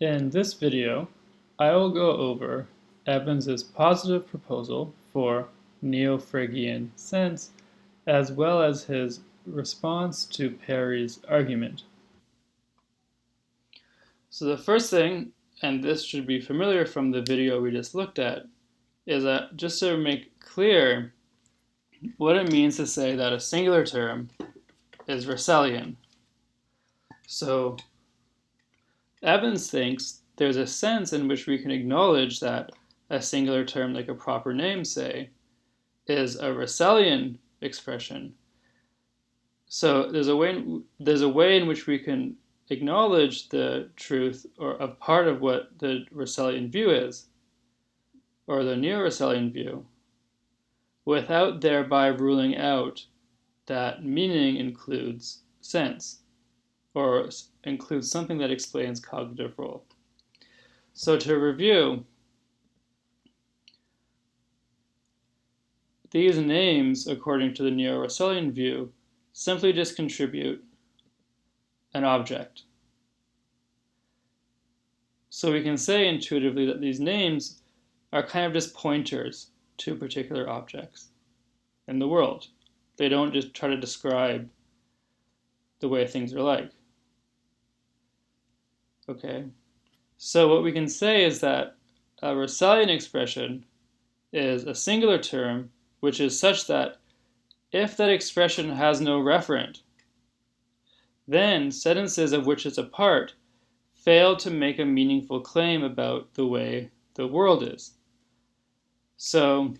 In this video, I will go over Evans's positive proposal for Neo-Fregean sense, as well as his response to Perry's argument. So the first thing, and this should be familiar from the video we just looked at, is that just to make clear what it means to say that a singular term is Russellian. So Evans thinks there's a sense in which we can acknowledge that a singular term, like a proper name, say, is a Russellian expression. So there's a way in which we can acknowledge the truth or of part of what the Russellian view is, or the Neo-Russellian view, without thereby ruling out that meaning includes sense, or includes something that explains cognitive role. So to review, these names, according to the Neo-Russellian view, simply just contribute an object. So we can say intuitively that these names are kind of just pointers to particular objects in the world. They don't just try to describe the way things are like. Okay, so what we can say is that a Russellian expression is a singular term which is such that if that expression has no referent, then sentences of which it's a part fail to make a meaningful claim about the way the world is. So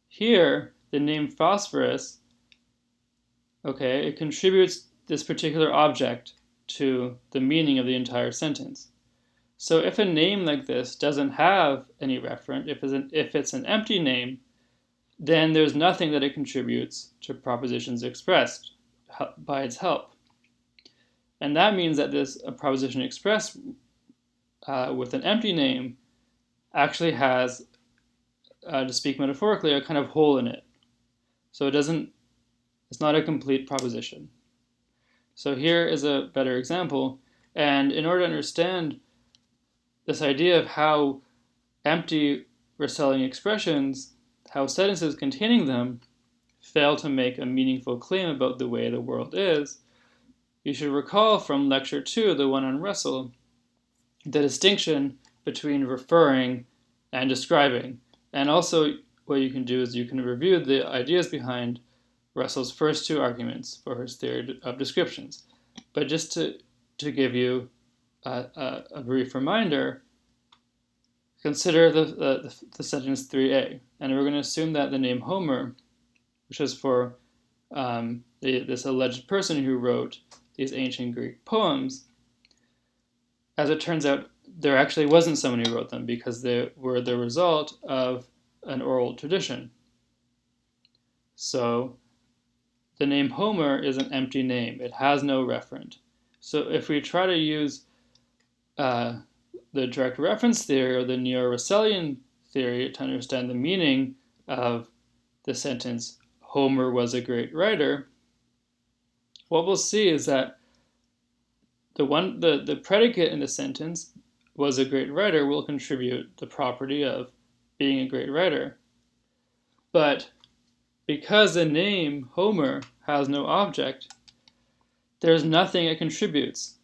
here, the name phosphorus, okay, it contributes this particular object to the meaning of the entire sentence. So if a name like this doesn't have any referent, if it's an empty name, then there's nothing that it contributes to propositions expressed by its help. And that means that a proposition expressed with an empty name actually has, to speak metaphorically, a kind of hole in it. So it's not a complete proposition. So here is a better example. And in order to understand this idea of how empty Russellian expressions, how sentences containing them fail to make a meaningful claim about the way the world is, you should recall from lecture 2, the one on Russell, the distinction between referring and describing. And also what you can do is you can review the ideas behind Russell's first two arguments for his theory of descriptions. But just to give you a brief reminder, consider the sentence 3a. And we're going to assume that the name Homer, which is for this alleged person who wrote these ancient Greek poems, as it turns out, there actually wasn't someone who wrote them because they were the result of an oral tradition. So the name Homer is an empty name. It has no referent. So if we try to use the direct reference theory or the Neo-Russellian theory to understand the meaning of the sentence, Homer was a great writer, what we'll see is that the predicate in the sentence, was a great writer, will contribute the property of being a great writer. But because the name Homer has no object, there's nothing it contributes.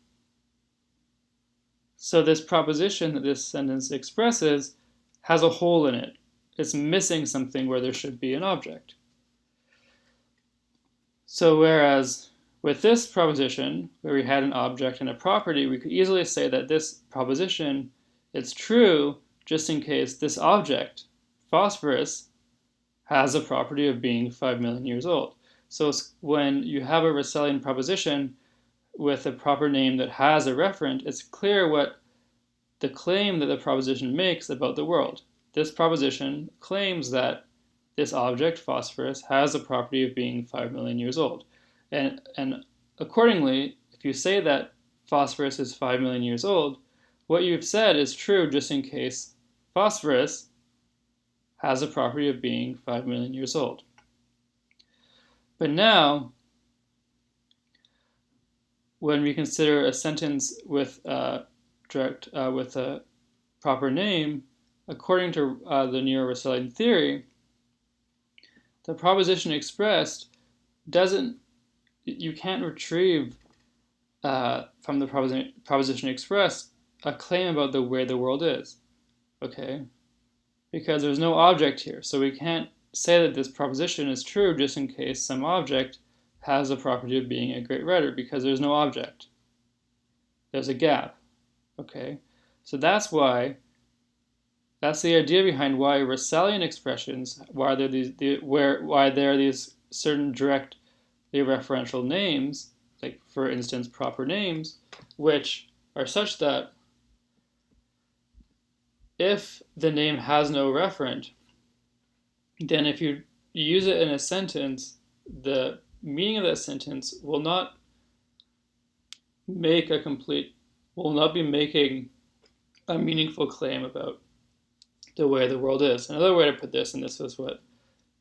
So this proposition that this sentence expresses has a hole in it. It's missing something where there should be an object. So whereas with this proposition, where we had an object and a property, we could easily say that this proposition is true just in case this object, phosphorus, has a property of being 5 million years old. So when you have a Russellian proposition with a proper name that has a referent, it's clear what the claim that the proposition makes about the world. This proposition claims that this object, phosphorus, has a property of being 5 million years old. And accordingly, if you say that phosphorus is 5 million years old, what you've said is true just in case phosphorus has a property of being 5 million years old. But now, when we consider a sentence with object with a proper name, according to the Neo-Russellian theory, the proposition expressed you can't retrieve from the proposition expressed a claim about the way the world is, okay? Because there's no object here, so we can't say that this proposition is true just in case some object has the property of being a great writer, because there's no object. There's a gap, okay? So that's the idea behind why Russellian expressions, why there are these certain directly referential names, like for instance proper names, which are such that if the name has no referent, then if you use it in a sentence, the meaning of that sentence will not be making a meaningful claim about the way the world is. Another way to put this, and this is what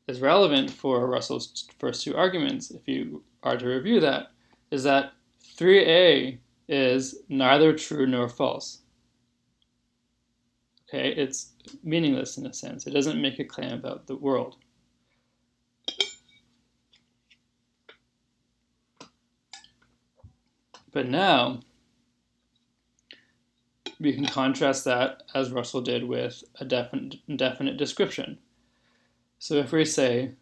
is relevant for Russell's first two arguments, if you are to review that, is that 3a is neither true nor false. Okay, it's meaningless in a sense. It doesn't make a claim about the world. But now, we can contrast that, as Russell did, with a definite description. So if we say,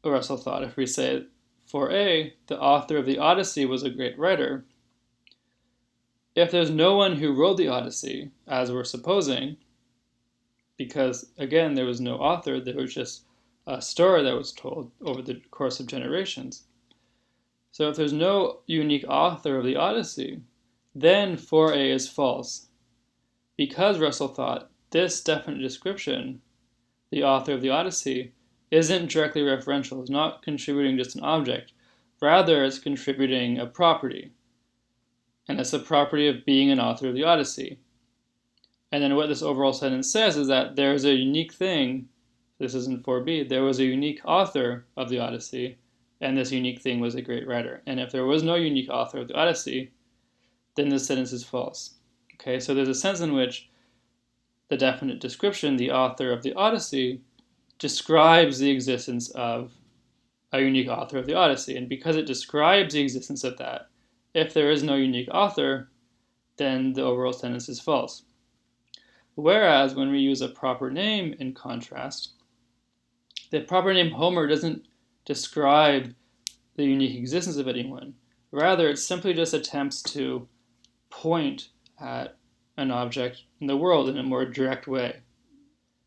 Russell thought, if we say, for A, the author of the Odyssey was a great writer, if there's no one who wrote the Odyssey, as we're supposing, because, again, there was no author, there was just a story that was told over the course of generations. So if there's no unique author of the Odyssey, then 4a is false. Because Russell thought this definite description, the author of the Odyssey, isn't directly referential, it's not contributing just an object. Rather, it's contributing a property. And it's the property of being an author of the Odyssey. And then what this overall sentence says is that there's a unique thing, this is in 4b, there was a unique author of the Odyssey, and this unique thing was a great writer. And if there was no unique author of the Odyssey, then this sentence is false. Okay, so there's a sense in which the definite description, the author of the Odyssey, describes the existence of a unique author of the Odyssey. And because it describes the existence of that, if there is no unique author, then the overall sentence is false. Whereas when we use a proper name in contrast, the proper name Homer doesn't describe the unique existence of anyone. Rather, it simply just attempts to point at an object in the world in a more direct way.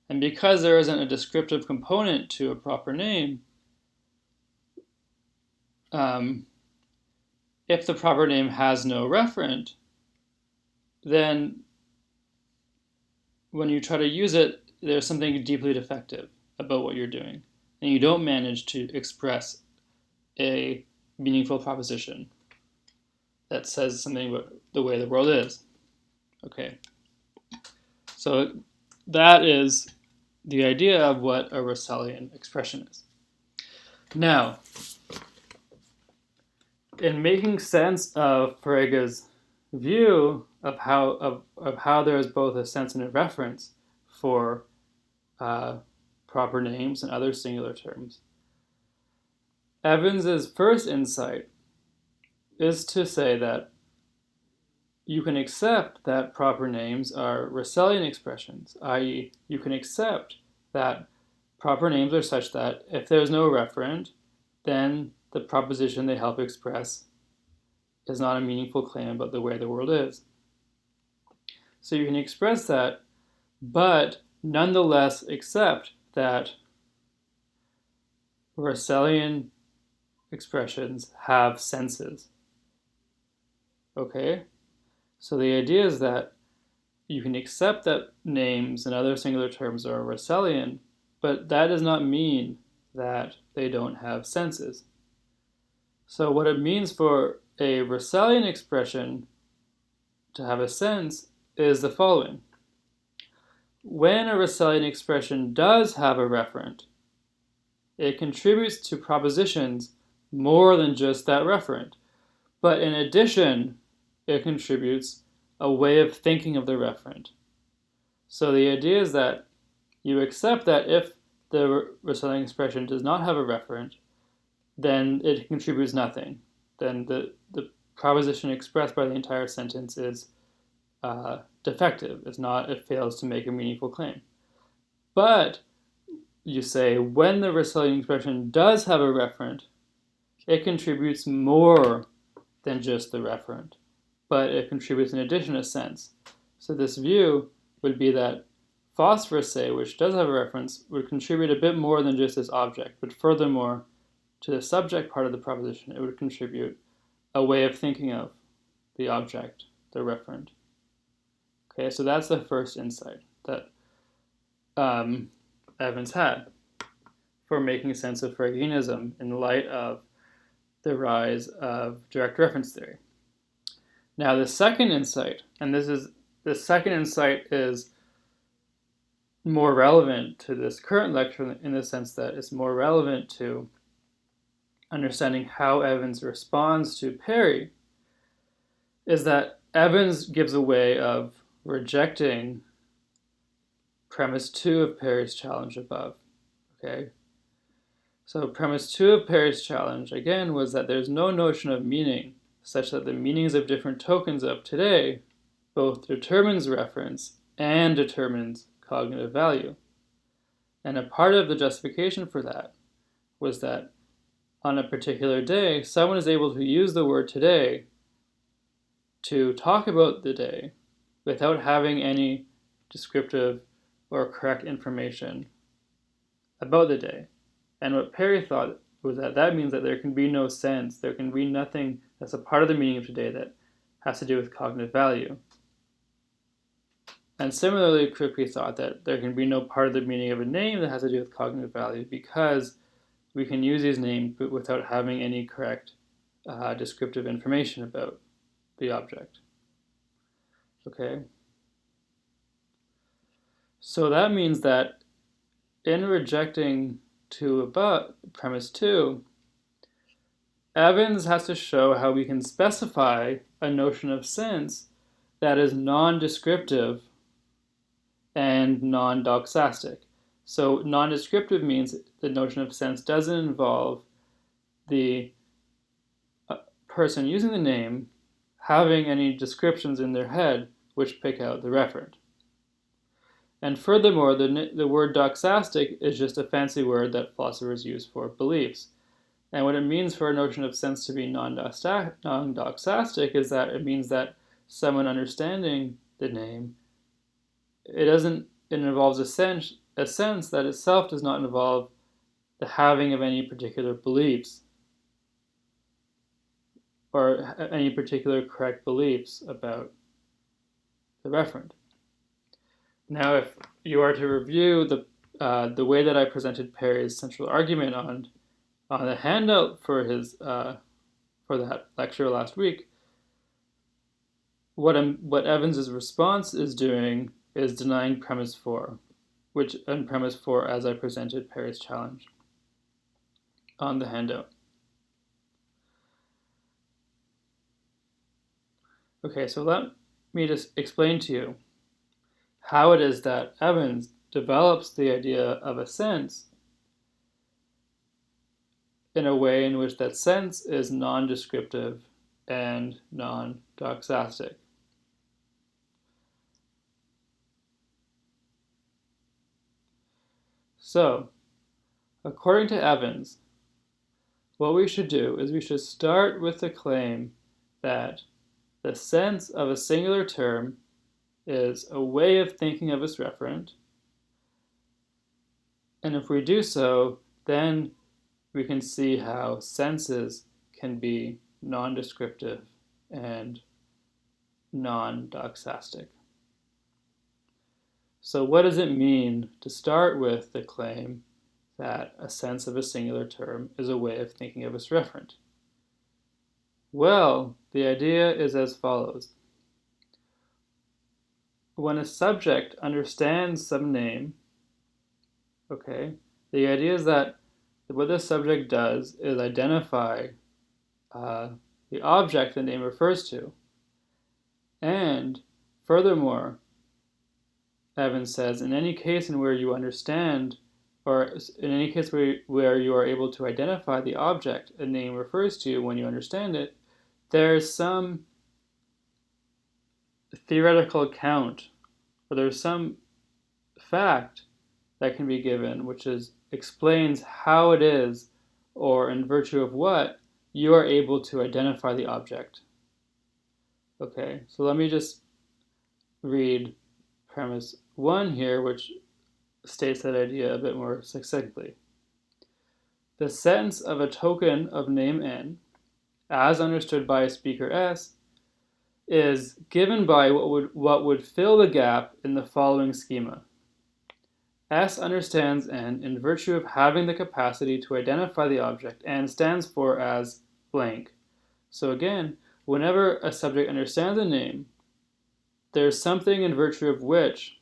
And because there isn't a descriptive component to a proper name, if the proper name has no referent, then when you try to use it, there's something deeply defective about what you're doing, and you don't manage to express a meaningful proposition that says something about the way the world is. Okay, so that is the idea of what a Russellian expression is. Now, in making sense of Frege's view of how there is both a sense and a reference for proper names and other singular terms, Evans's first insight is to say that you can accept that proper names are Russellian expressions, i.e., you can accept that proper names are such that if there's no referent, then the proposition they help express is not a meaningful claim about the way the world is. So you can express that, but nonetheless accept that Russellian expressions have senses. Okay? So the idea is that you can accept that names and other singular terms are Russellian, but that does not mean that they don't have senses. So what it means for a Russellian expression to have a sense is the following. When a Russellian expression does have a referent, it contributes to propositions more than just that referent. But in addition, it contributes a way of thinking of the referent. So the idea is that you accept that if the resulting expression does not have a referent, then it contributes nothing. Then the proposition expressed by the entire sentence is defective. It fails to make a meaningful claim. But you say when the resulting expression does have a referent, it contributes more than just the referent, but it contributes in addition a sense. So this view would be that phosphorus, say, which does have a reference, would contribute a bit more than just this object, but furthermore, to the subject part of the proposition, it would contribute a way of thinking of the object, the referent. Okay, so that's the first insight that Evans had for making sense of Fregeanism in light of the rise of direct reference theory. Now, the second insight, and the second insight is more relevant to this current lecture in the sense that it's more relevant to understanding how Evans responds to Perry, is that Evans gives a way of rejecting premise 2 of Perry's challenge above. Okay? So premise 2 of Perry's challenge, again, was that there's no notion of meaning such that the meanings of different tokens of today both determines reference and determines cognitive value. And a part of the justification for that was that on a particular day, someone is able to use the word today to talk about the day without having any descriptive or correct information about the day. And what Perry thought was that that means that there can be no sense, there can be nothing that's a part of the meaning of today that has to do with cognitive value. And similarly, Kripke thought that there can be no part of the meaning of a name that has to do with cognitive value because we can use these names but without having any correct descriptive information about the object. Okay? So that means that in rejecting premise 2, Evans has to show how we can specify a notion of sense that is non-descriptive and non-doxastic. So non-descriptive means the notion of sense doesn't involve the person using the name having any descriptions in their head which pick out the referent. And furthermore, the word doxastic is just a fancy word that philosophers use for beliefs. And what it means for a notion of sense to be non-doxastic is that it means that someone understanding the name, it involves a sense that itself does not involve the having of any particular beliefs or any particular correct beliefs about the referent. Now, if you are to review the way that I presented Perry's central argument on the handout for that lecture last week, what Evans's response is doing is denying premise 4, premise 4 as I presented Perry's challenge on the handout. Okay, so let me just explain to you how it is that Evans develops the idea of a sense in a way in which that sense is non-descriptive and non-doxastic. So, according to Evans, what we should do is we should start with the claim that the sense of a singular term is a way of thinking of its referent. And if we do so, then we can see how senses can be non-descriptive and non-doxastic. So what does it mean to start with the claim that a sense of a singular term is a way of thinking of its referent? Well, the idea is as follows. When a subject understands some name, okay, the idea is that what the subject does is identify the object the name refers to. And furthermore, Evans says, in any case in where you understand, or in any case where you are able to identify the object a name refers to when you understand it, there's some theoretical account, or there's some fact that can be given, which explains how it is, or in virtue of what, you are able to identify the object. Okay, so let me just read premise 1 here, which states that idea a bit more succinctly. The sense of a token of name N, as understood by a speaker S, is given by what would fill the gap in the following schema. S understands N in virtue of having the capacity to identify the object and stands for as blank. So again, whenever a subject understands a name, there's something in virtue of which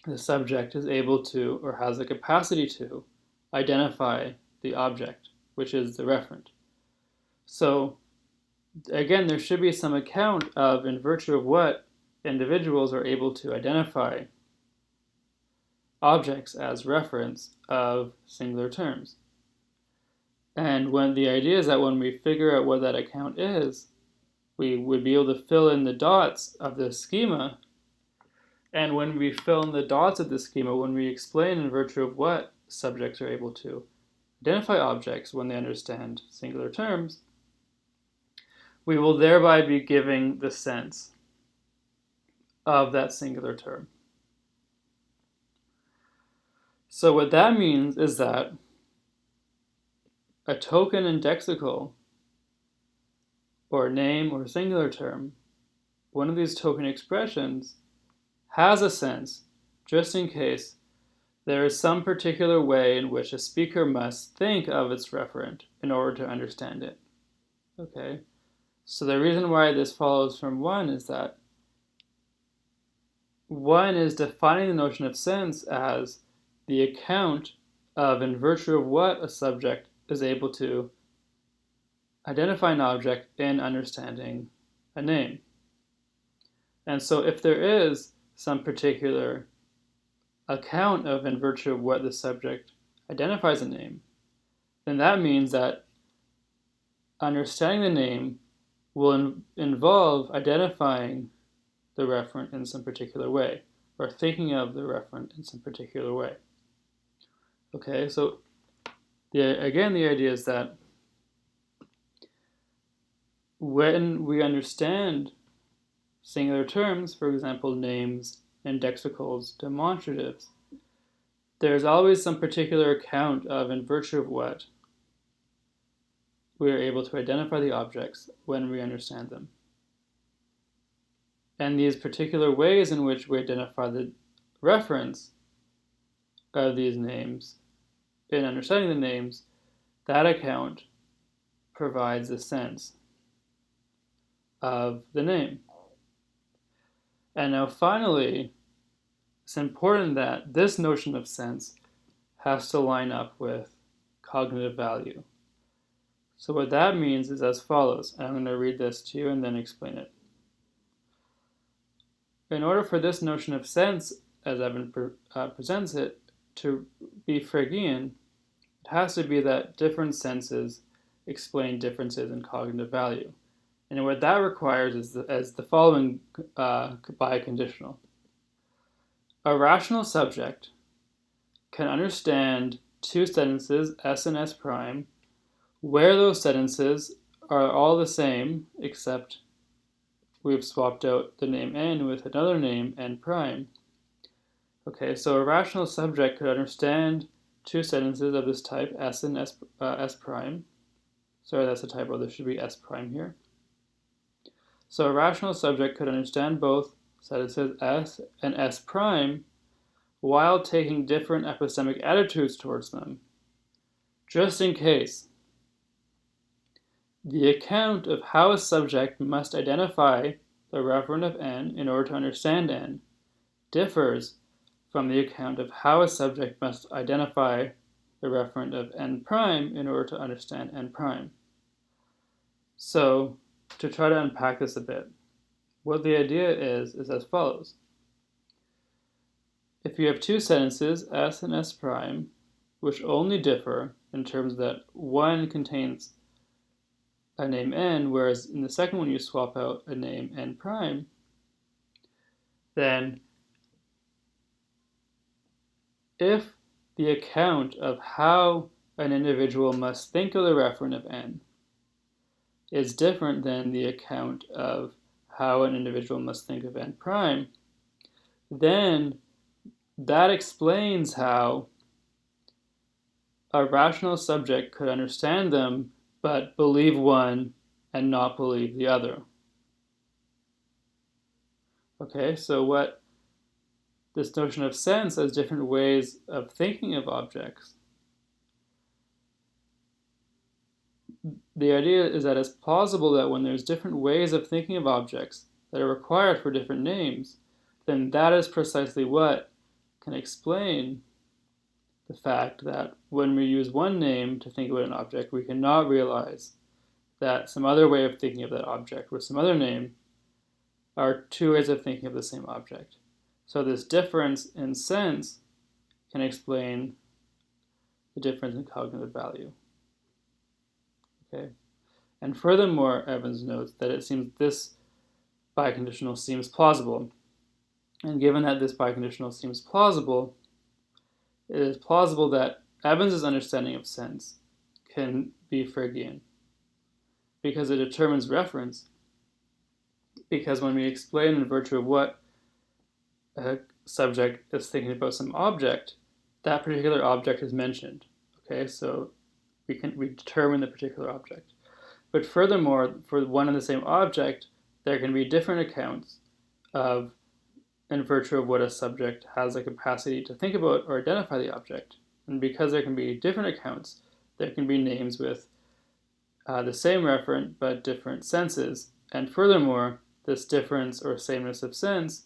the subject is able to, or has the capacity to, identify the object, which is the referent. So again, there should be some account of in virtue of what individuals are able to identify objects as referents of singular terms. And when the idea is that when we figure out what that account is, we would be able to fill in the dots of the schema. And when we fill in the dots of the schema, when we explain in virtue of what subjects are able to identify objects when they understand singular terms, we will thereby be giving the sense of that singular term. So what that means is that a token indexical, or name or singular term, one of these token expressions has a sense, just in case there is some particular way in which a speaker must think of its referent in order to understand it. Okay, so the reason why this follows from 1 is that 1 is defining the notion of sense as the account of in virtue of what a subject is able to identify an object in understanding a name. And so if there is some particular account of in virtue of what the subject identifies a name, then that means that understanding the name will involve identifying the referent in some particular way, or thinking of the referent in some particular way. Okay, so again, the idea is that when we understand singular terms, for example, names, indexicals, demonstratives, there's always some particular account of in virtue of what we are able to identify the objects when we understand them. And these particular ways in which we identify the reference of these names in understanding the names, that account provides a sense of the name. And now finally, it's important that this notion of sense has to line up with cognitive value. So what that means is as follows, and I'm going to read this to you and then explain it. In order for this notion of sense, as Evan presents it, to be Fregean, it has to be that different senses explain differences in cognitive value. And what that requires is the following biconditional. A rational subject can understand two sentences, S and S prime, where those sentences are all the same, except we've swapped out the name N with another name, N prime. Okay, so a rational subject could understand two sentences of this type, S and S prime. Sorry, that's a typo. There should be S prime here. So a rational subject could understand both sentences S and S prime while taking different epistemic attitudes towards them, just in case the account of how a subject must identify the referent of N in order to understand N differs from the account of how a subject must identify the referent of N prime in order to understand N prime. So, to try to unpack this a bit, what the idea is as follows. If you have two sentences, S and S prime, which only differ in terms that one contains a name n, whereas in the second one you swap out a name n prime, then if the account of how an individual must think of the referent of n is different than the account of how an individual must think of n prime, then that explains how a rational subject could understand them but believe one and not believe the other. Okay, so what this notion of sense as different ways of thinking of objects, the idea is that it's plausible that when there's different ways of thinking of objects that are required for different names, then that is precisely what can explain the fact that when we use one name to think about an object, we cannot realize that some other way of thinking of that object with some other name are two ways of thinking of the same object. So this difference in sense can explain the difference in cognitive value. Okay, and furthermore, Evans notes that it seems this biconditional seems plausible. And given that this biconditional seems plausible, it is plausible that Evans's understanding of sense can be Fregean, because it determines reference. Because when we explain in virtue of what a subject is thinking about some object, that particular object is mentioned. Okay, so we determine the particular object. But furthermore, for one and the same object, there can be different accounts of, in virtue of what a subject has a capacity to think about or identify the object. And because there can be different accounts, there can be names with the same referent but different senses. And furthermore, this difference or sameness of sense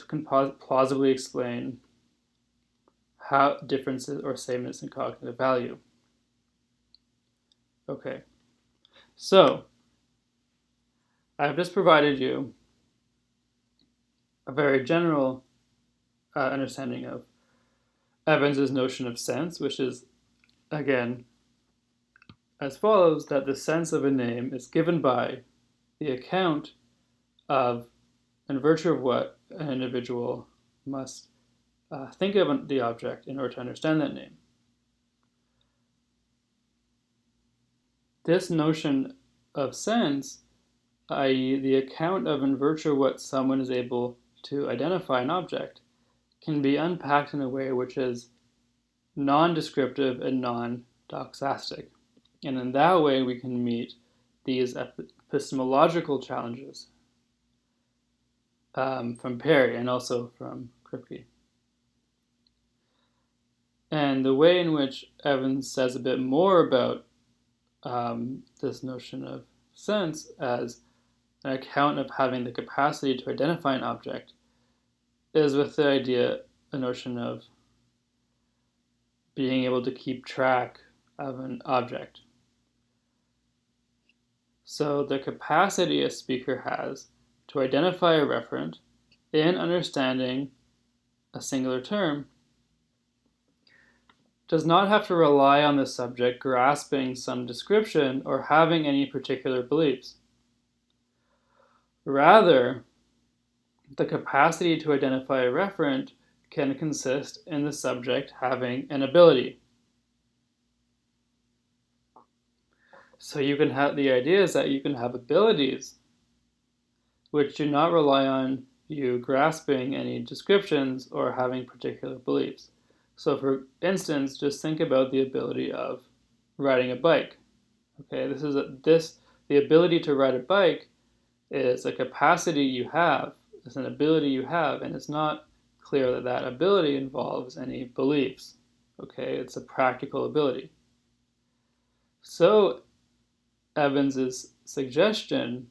can plausibly explain how differences or sameness in cognitive value. Okay, so I've just provided you a very general understanding of Evans's notion of sense, which is, again, as follows, that the sense of a name is given by the account of, in virtue of what an individual must think of the object in order to understand that name. This notion of sense, i.e. the account of in virtue of what someone is able to identify an object, can be unpacked in a way which is non-descriptive and non-doxastic. And in that way we can meet these epistemological challenges from Perry and also from Kripke. And the way in which Evans says a bit more about this notion of sense as an account of having the capacity to identify an object is with the idea, a notion of being able to keep track of an object. So the capacity a speaker has to identify a referent in understanding a singular term does not have to rely on the subject grasping some description or having any particular beliefs. Rather, the capacity to identify a referent can consist in the subject having an ability. So you can have, the idea is that you can have abilities which do not rely on you grasping any descriptions or having particular beliefs. So for instance, just think about the ability of riding a bike. Okay, the ability to ride a bike is a capacity you have, it's an ability you have, and it's not clear that that ability involves any beliefs. Okay, it's a practical ability. So Evans's suggestion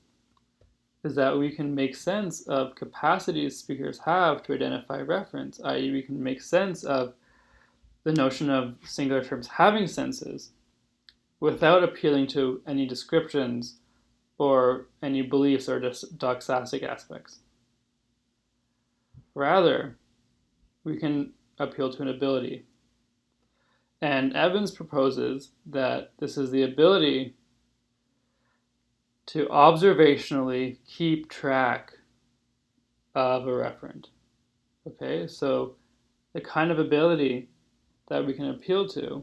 is that we can make sense of capacities speakers have to identify reference, i.e. we can make sense of the notion of singular terms having senses without appealing to any descriptions or any beliefs or just doxastic aspects. Rather, we can appeal to an ability. And Evans proposes that this is the ability to observationally keep track of a referent. Okay, so the kind of ability that we can appeal to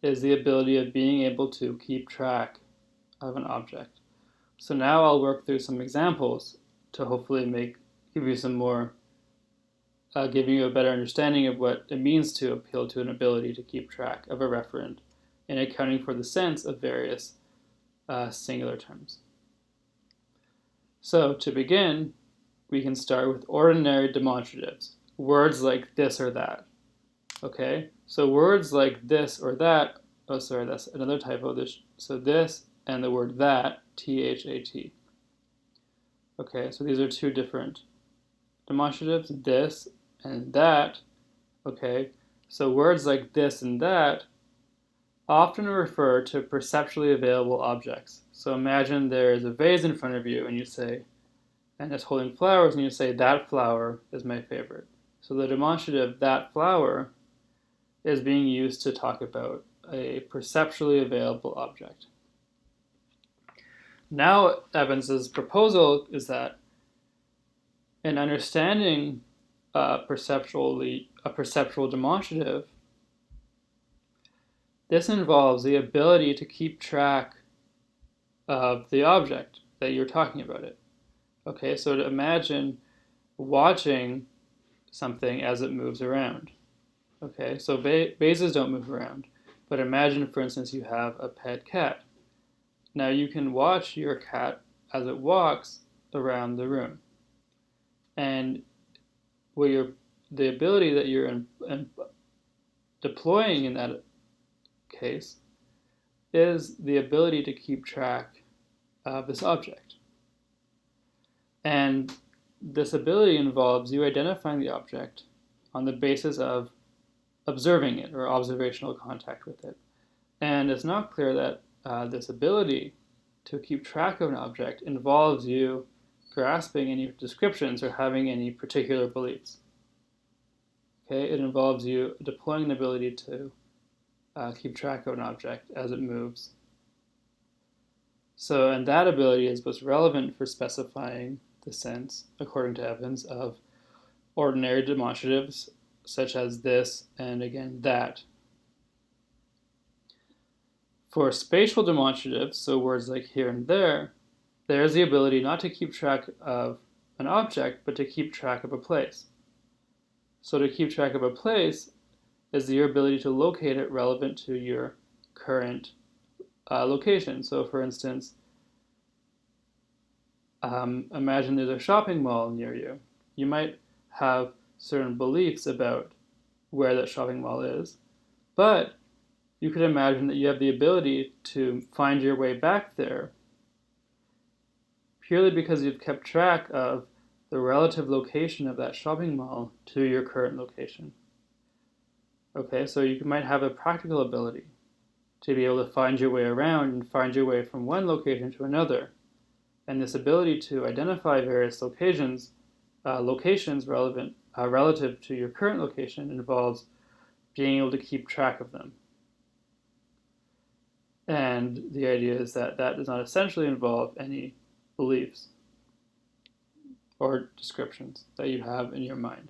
is the ability of being able to keep track of an object. So now I'll work through some examples to hopefully give you some more, giving you a better understanding of what it means to appeal to an ability to keep track of a referent and accounting for the sense of various singular terms. So to begin, we can start with ordinary demonstratives, words like this or that. Okay, so words like this or that, oh sorry, that's another typo. So this and the word that, T-H-A-T. Okay, so these are two different demonstratives, this and that. Okay, so words like this and that often refer to perceptually available objects. So imagine there is a vase in front of you and it's holding flowers, and you say, that flower is my favorite. So the demonstrative, that flower, is being used to talk about a perceptually available object. Now, Evans's proposal is that in understanding a perceptual demonstrative, this involves the ability to keep track of the object that you're talking about it. Okay, so to imagine watching something as it moves around. Okay, so vases don't move around, but imagine, for instance, you have a pet cat. Now you can watch your cat as it walks around the room, and the ability that you're deploying in that case is the ability to keep track of this object. And this ability involves you identifying the object on the basis of observing it or observational contact with it. And it's not clear that this ability to keep track of an object involves you grasping any descriptions or having any particular beliefs. Okay, it involves you deploying an ability to keep track of an object as it moves. So, and that ability is what's relevant for specifying the sense, according to Evans, of ordinary demonstratives such as this and again that. For spatial demonstratives, so words like here and there is the ability not to keep track of an object, but to keep track of a place. So to keep track of a place is your ability to locate it relevant to your current location. So for instance, imagine there's a shopping mall near you. You might have certain beliefs about where that shopping mall is, but you could imagine that you have the ability to find your way back there purely because you've kept track of the relative location of that shopping mall to your current location. Okay, so you might have a practical ability to be able to find your way around and find your way from one location to another. And this ability to identify various locations relative to your current location involves being able to keep track of them. And the idea is that that does not essentially involve any beliefs or descriptions that you have in your mind.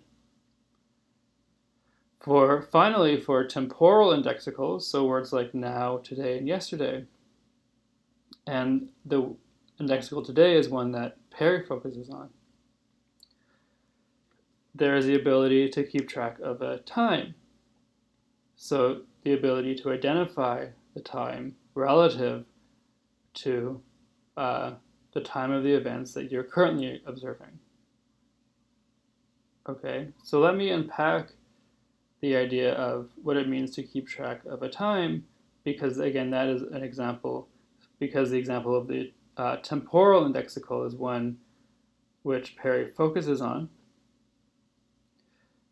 Finally, for temporal indexicals, so words like now, today, and yesterday, and the indexical today is one that Perry focuses on. There is the ability to keep track of a time. So the ability to identify the time relative to the time of the events that you're currently observing. Okay, so let me unpack the idea of what it means to keep track of a time, because again, that is an example, because the example of the temporal indexical is one which Perry focuses on.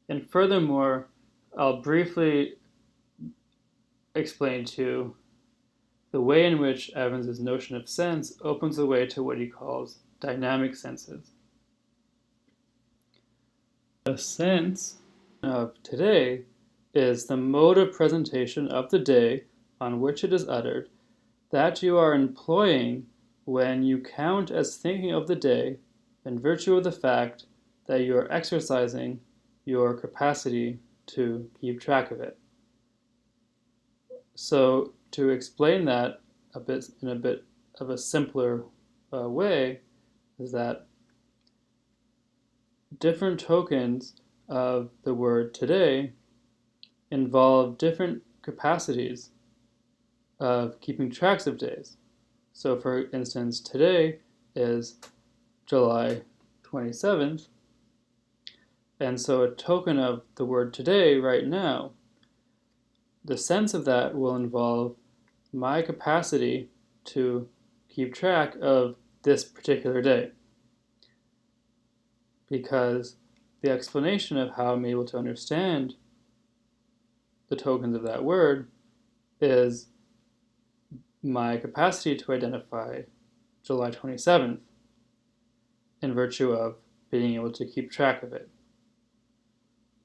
And furthermore, I'll briefly explain too the way in which Evans' notion of sense opens the way to what he calls dynamic senses. The sense of today is the mode of presentation of the day on which it is uttered that you are employing when you count as thinking of the day in virtue of the fact that you are exercising your capacity to keep track of it. So to explain that in a bit of a simpler way is that different tokens of the word today involve different capacities of keeping tracks of days. So for instance, today is July 27th, and so a token of the word today right now, the sense of that will involve my capacity to keep track of this particular day. Because the explanation of how I'm able to understand the tokens of that word is my capacity to identify July 27th in virtue of being able to keep track of it.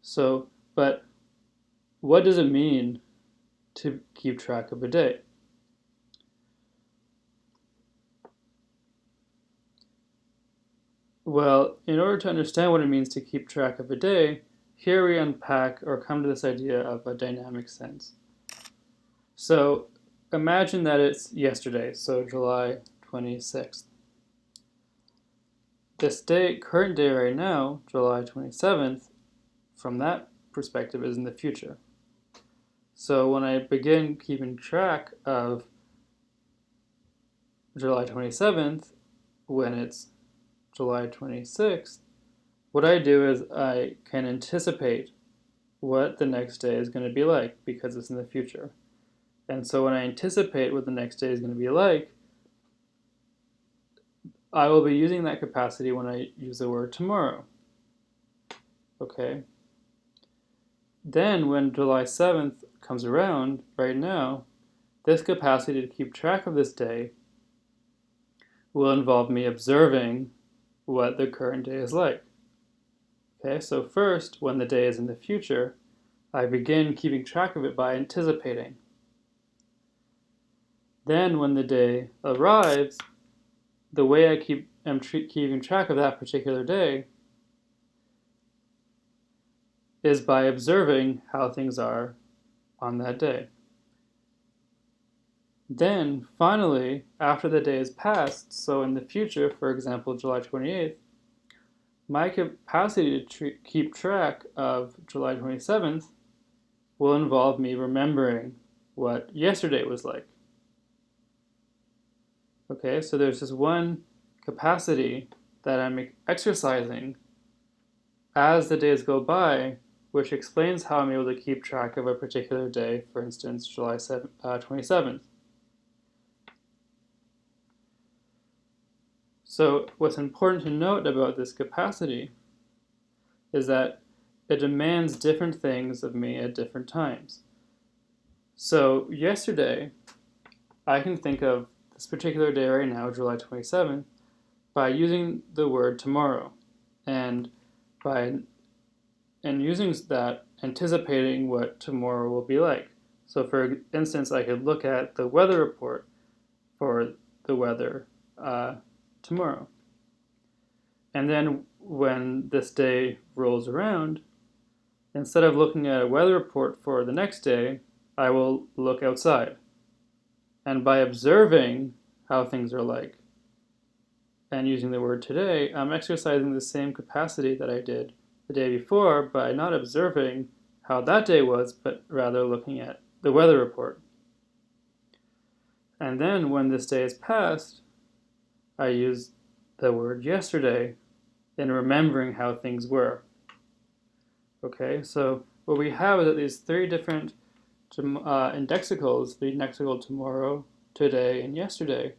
So, but what does it mean to keep track of a day? Well, in order to understand what it means to keep track of a day, here we unpack or come to this idea of a dynamic sense. So imagine that it's yesterday, so July 26th. This day, current day right now, July 27th, from that perspective is in the future. So when I begin keeping track of July 27th, when it's July 26th, what I do is I can anticipate what the next day is going to be like because it's in the future. And so when I anticipate what the next day is going to be like, I will be using that capacity when I use the word tomorrow. Okay? Then when July 7th comes around, right now, this capacity to keep track of this day will involve me observing what the current day is like. Okay, so first, when the day is in the future, I begin keeping track of it by anticipating. Then when the day arrives, the way I am keeping track of that particular day is by observing how things are on that day. Then, finally, after the day is passed, so in the future, for example, July 28th, my capacity to keep track of July 27th will involve me remembering what yesterday was like. Okay, so there's this one capacity that I'm exercising as the days go by, which explains how I'm able to keep track of a particular day, for instance, July 27th. So what's important to note about this capacity is that it demands different things of me at different times. So yesterday, I can think of this particular day right now, July 27th, by using the word tomorrow, and using that, anticipating what tomorrow will be like. So for instance, I could look at the weather report for the weather tomorrow. And then when this day rolls around, instead of looking at a weather report for the next day, I will look outside. And by observing how things are like and using the word today, I'm exercising the same capacity that I did the day before by not observing how that day was, but rather looking at the weather report. And then when this day is passed, I use the word yesterday in remembering how things were. Okay, so what we have is that these three different indexicals, the indexical tomorrow, today, and yesterday,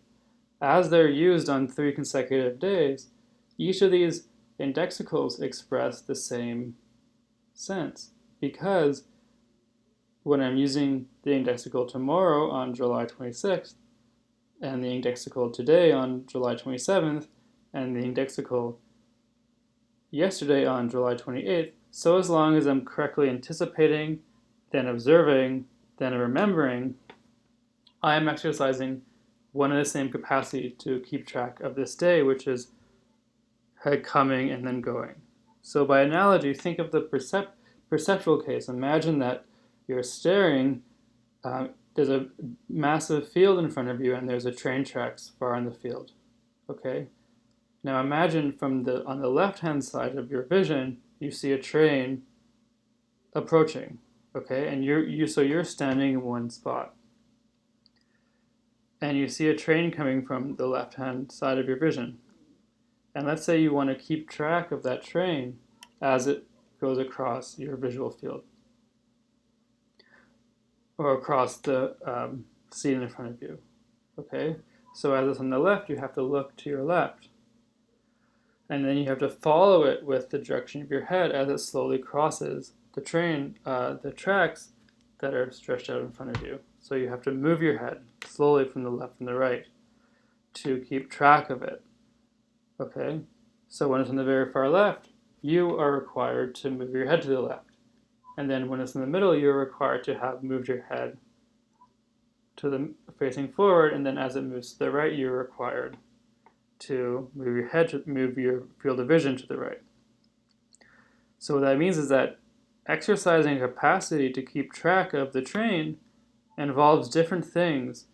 as they're used on 3 consecutive days, each of these indexicals express the same sense because when I'm using the indexical tomorrow on July 26th, and the indexical today on July 27th, and the indexical yesterday on July 28th, so as long as I'm correctly anticipating, then observing, then remembering, I am exercising one and the same capacity to keep track of this day, which is coming and then going. So by analogy, think of the perceptual case. Imagine that you're staring, there's a massive field in front of you and there's a train tracks far in the field. Okay? Now imagine on the left-hand side of your vision, you see a train approaching. Okay? And you're standing in one spot. And you see a train coming from the left-hand side of your vision. And let's say you want to keep track of that train as it goes across your visual field or across the scene in front of you. Okay? So as it's on the left, you have to look to your left. And then you have to follow it with the direction of your head as it slowly crosses the tracks that are stretched out in front of you. So you have to move your head slowly from the left and the right to keep track of it. Okay? So when it's on the very far left, you are required to move your head to the left. And then when it's in the middle, you're required to have moved your head to the facing forward, and then as it moves to the right, you're required to move your field of vision to the right. So what that means is that exercising capacity to keep track of the train involves different things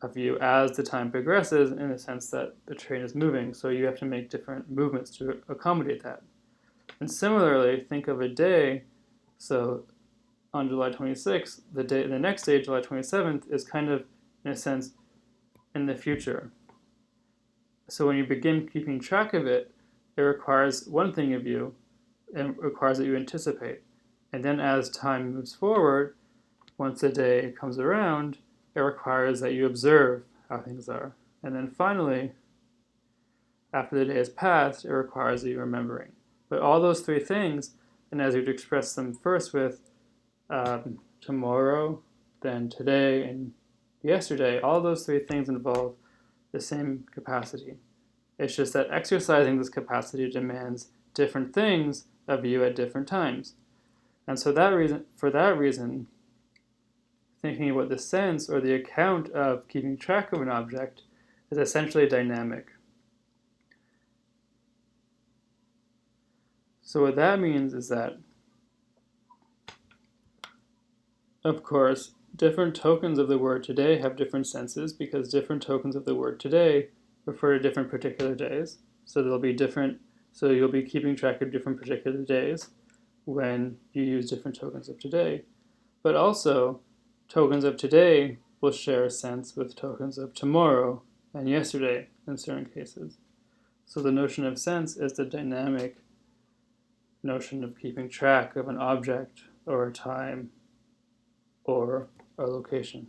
of you as the time progresses, in the sense that the train is moving, so you have to make different movements to accommodate that. And similarly, think of a day. So on July 26th, the next day, July 27th, is kind of, in a sense, in the future. So when you begin keeping track of it, it requires one thing of you, and requires that you anticipate. And then as time moves forward, once the day comes around, it requires that you observe how things are. And then finally, after the day has passed, it requires that you're remembering. But all those three things, and as you'd express them first with tomorrow, then today, and yesterday, all those three things involve the same capacity. It's just that exercising this capacity demands different things of you at different times. And so for that reason, thinking about the sense or the account of keeping track of an object is essentially dynamic. So what that means is that, of course, different tokens of the word today have different senses because different tokens of the word today refer to different particular days. So you'll be keeping track of different particular days when you use different tokens of today. But also, tokens of today will share a sense with tokens of tomorrow and yesterday in certain cases. So the notion of sense is the dynamic notion of keeping track of an object or a time or a location.